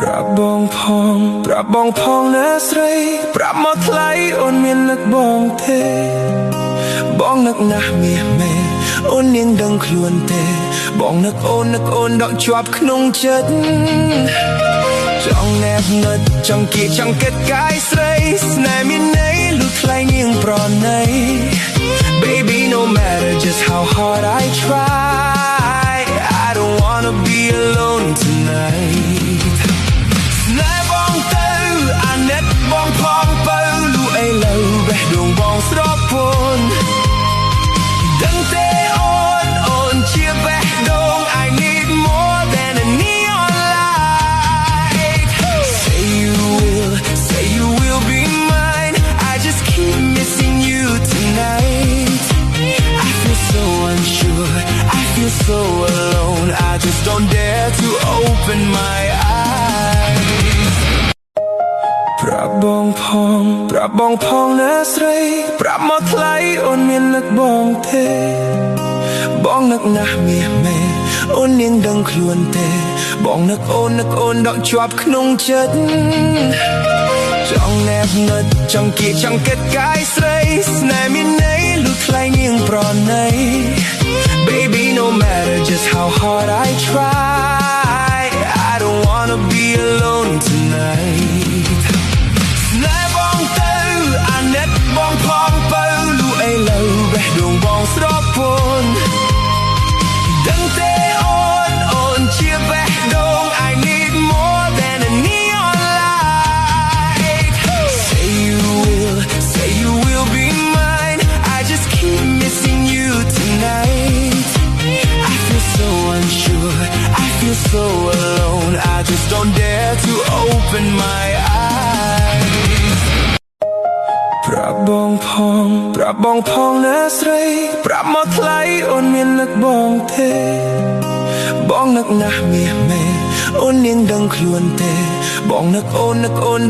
ប្រាប់បងផងណាស្រីប្រាប់មកថ្លៃអូនមាននឹកបងទេបងនឹកណាស់មាសមេអូននាងដឹងខ្លួនទេបងនឹកអូនដកជាប់ក្នុងចិត្តចង់ណែបងឹតចង់គៀកចង់គិតកាយស្រីស្នេហ៍មានន័យលុះថ្លៃនាងប្រណី Baby no matter just how hard I try I don't wanna be alone tonight ស្នេហ៍បងទៅអាណិតបងផងបើលូអីលើបេះដូងបងស្រពន់ដឹងទេអូនជាបេះដូង I need more than a neon light Say you will be mine I just keep missing you tonight I feel so unsure I feel so alone I just don't dare to open my eyes ប្រាប់បងផងណាស្រីប្រាប់មកថ្លៃអូនមាននឹកបងទេបងនឹកណាស់មាសមេអូននាងដឹងខ្លួនទេបងនឹកអូនដកជាប់ក្នុងចិត្តចង់ណែបងឹតចង់គៀកចង់គិតកាយស្រីស្នេហ៍មានន័យលុះថ្លៃនាងប្រណី Baby no matter just how hard I try I don't wanna be alone tonight ស្នេហ៍បងទៅអាណិតបងផងបើលូអីលើបេះដូងបងស្រពន់ដឹងទេអូនជាបេះដូង I need more than a neon light Say you will be mine I just keep missing you tonight I feel so unsure I feel so alone I just don't dare to open my eyes ប្រាប់បងផងណាស្រីប្រាប់មកថ្លៃអូនមាននឹកបងទេបងនឹកណាស់មាសមេអូននាងដឹងខ្លួនទេបងនឹកអូន